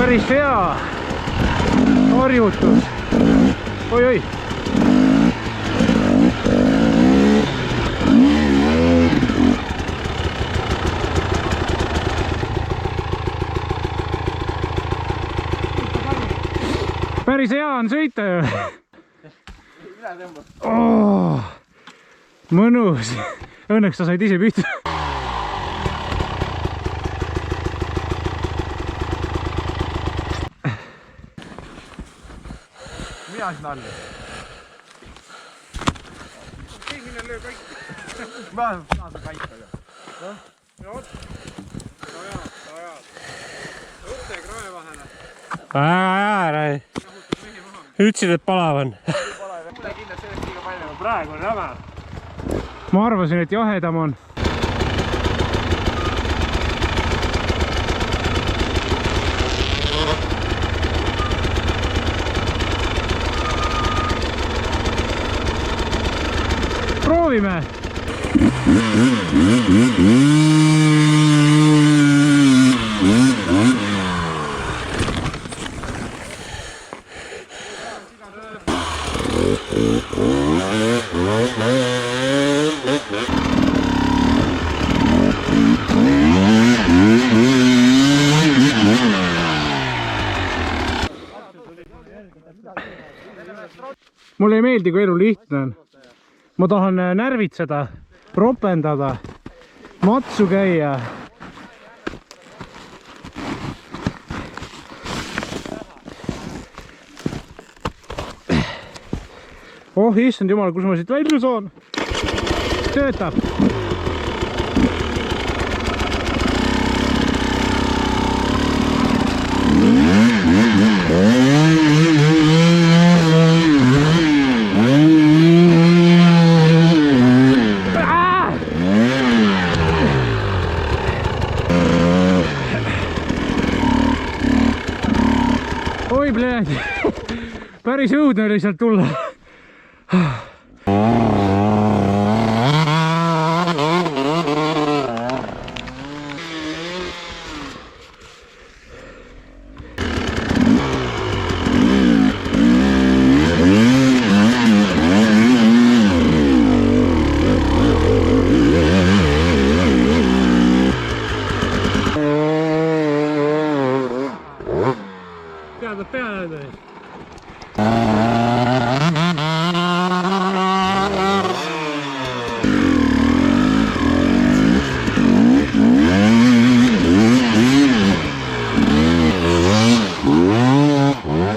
Päris hea harjutus. Oi. Päris hea on sõita ju. Oh, mõnus. Õnneks sa said ise pihta. Mina siin all. Keegi löö kõik. Ma saan seda kaita. Ja oot. Ajad. Õtte krae vahele. Rai. Ütlesid, et palav on. Mulle kindlasti sellest liiga palju. Praegu on räme. Ma arvasin, et jahedam on. Proovime. Mulle ei meeldi, kui elu lihtne on. Ma tahan närvitseda, ropendada, matsu käia. Oh, issand jumal, kus ma siit välja saan? Töötab. Oi, bled. Päris õudne oli sealt tulla. Pead peale anda.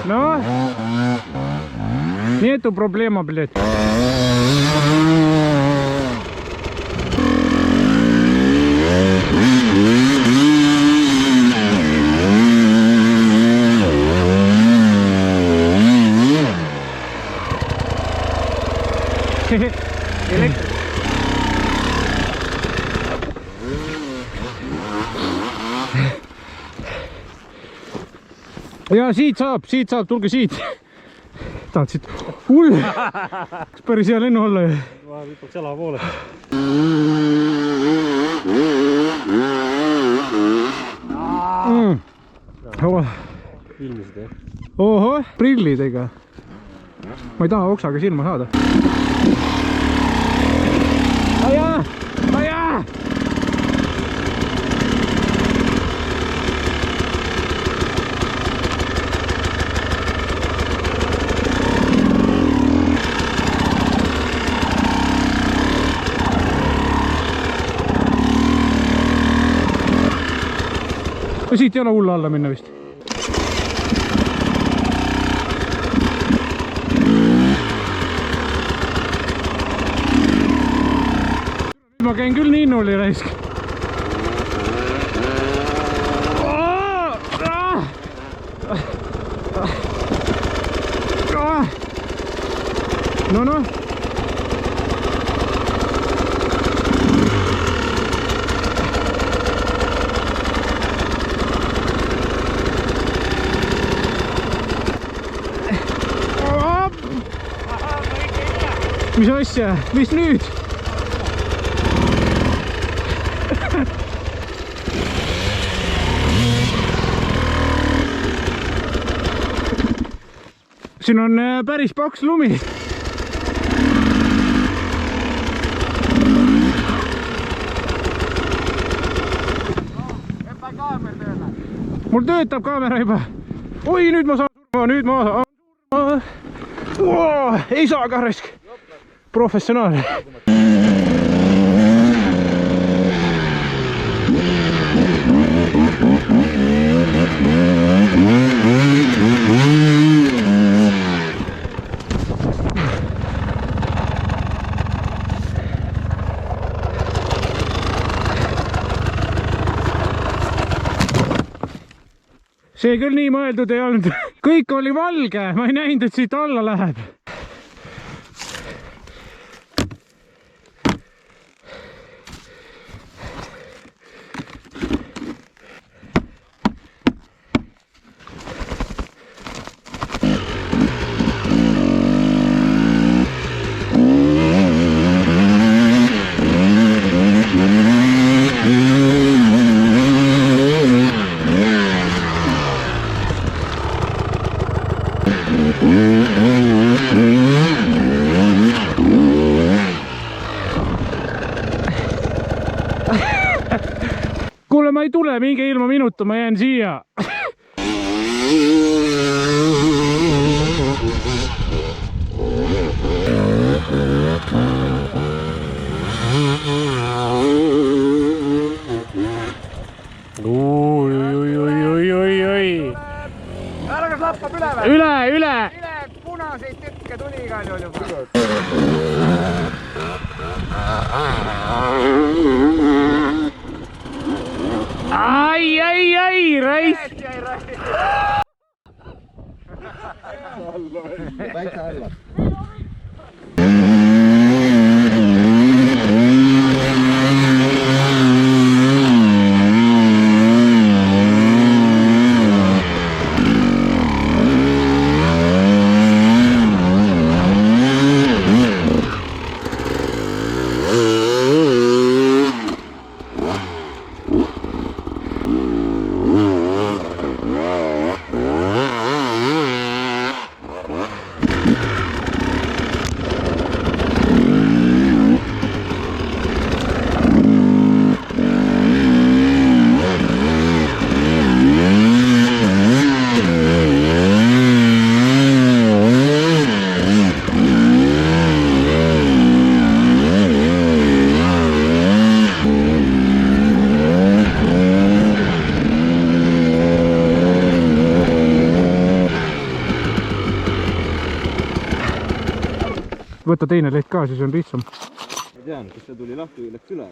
No, нету проблема, блядь. Ja siit saab, tulge siit. Tahtsid hull. Kas päris hea lennu olla? Ma lükkaks jala poole. Ilmisid, jah? Oho, prillidega. Ma ei taha oksaga silma saada. Aja! Aja! Siit ei ole hull alla minna vist. Ma käin küll ninnuli raisk. noh. Mis asja? Mis nüüd? Siin on päris paks lumi. Mul töötab kaamera juba. Oi, nüüd ma saan surma, nüüd ma saan surma. Ei saa ka raisk. Professionaal. See küll nii mõeldud ei olnud. Kõik oli valge, ma ei näinud, et siit alla läheb. Kuule, ma ei tule, minge ilma minuta, ma jään siia. Älga slappab üle või? Üle! Üle punaseid tükke tuli igal juhul juba. Ai, raisk! Väikse alla. Võta teine leht ka, siis on lihtsam. Ma tean, kas see tuli lahti või läks üle.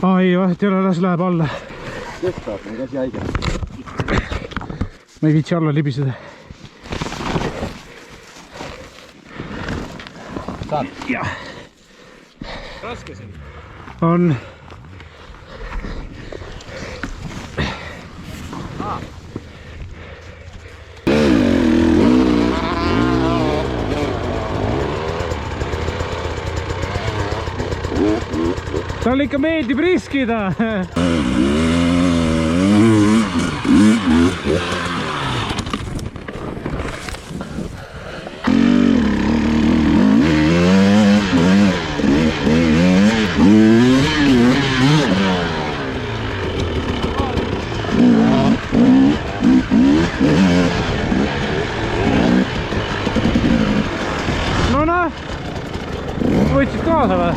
Ai, vahet ei ole, las läheb alla. Kes tahab, on käsi haige. Ma ei viitsi alla libiseda. Saad? Jah. Raske siin. On. Talle ikka meeldib riskida. No, võtsid kaasa või?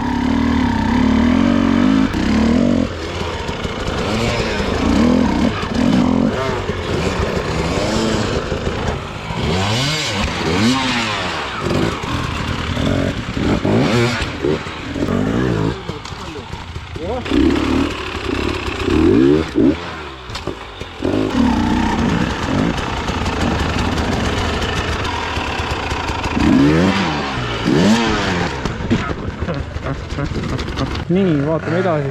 nii, vaatame edasi.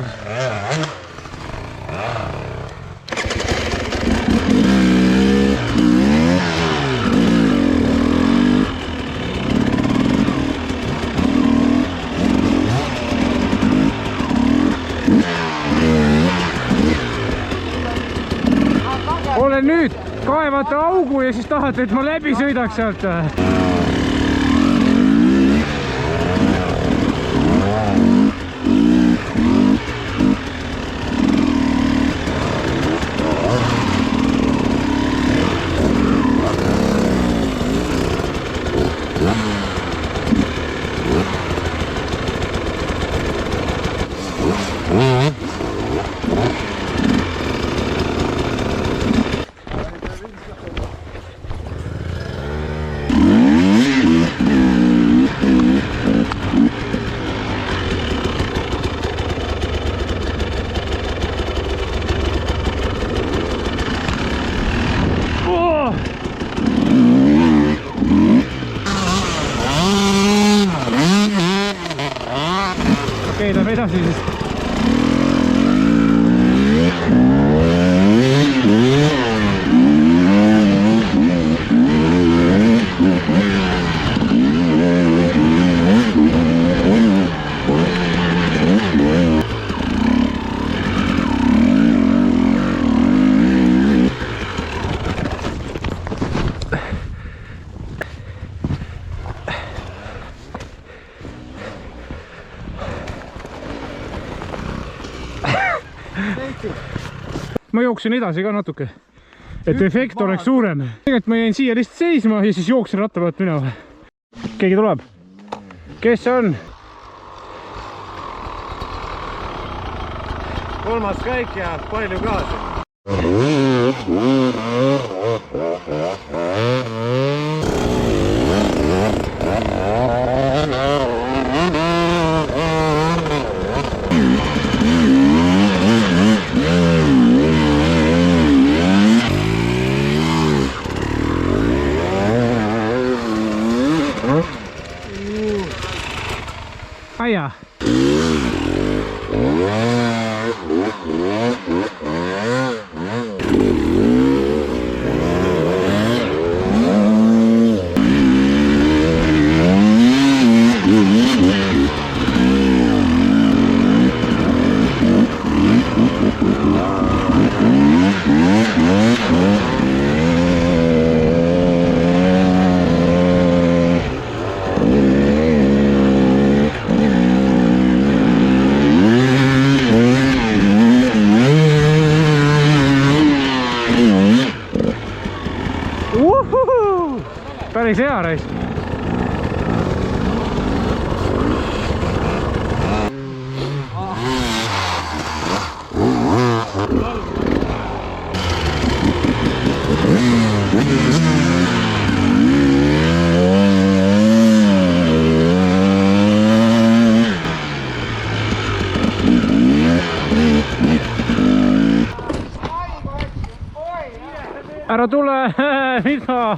Olen nüüd, kaevate augu ja siis tahate, et ma läbi sõidaks sealt. Okei, läheb edasi siis. Ma jooksin edasi ka natuke, et efekt oleks suurem. Tegelikult ma jäin siia lihtsalt seisma ja siis jooksin ratta pealt minema. Keegi tuleb? Kes see on? Kolmas käik ja palju gaasi. Aia. Päris hea reis. Ära tule, mida?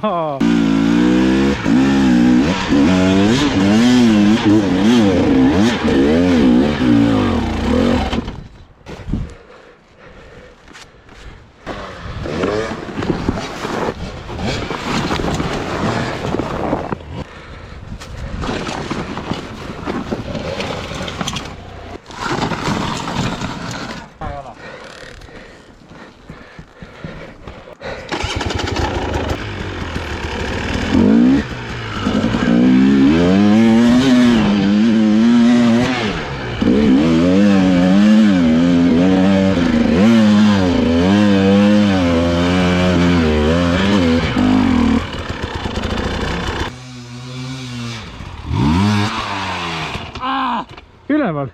Üleval.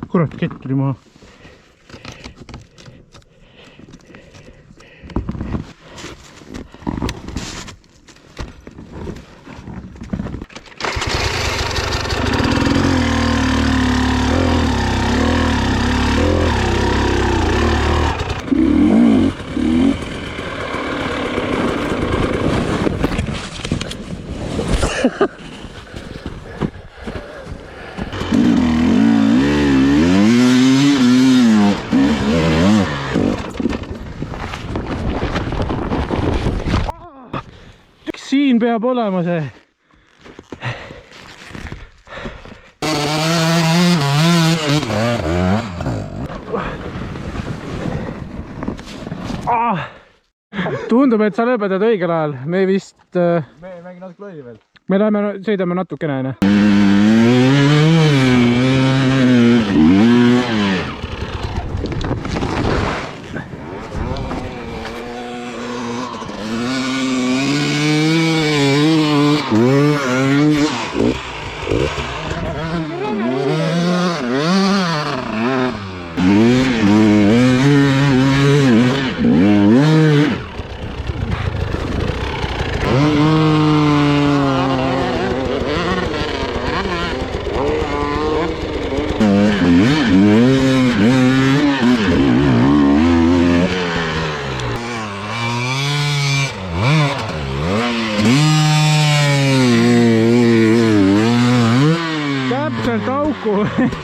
Kurat, kett tuli maha. siin peab olema see. Tundub, et sa lõpetad õigel ajal. Me vist... Me ei mängi natuke lolli veel. Me läheme, sõidame natukene.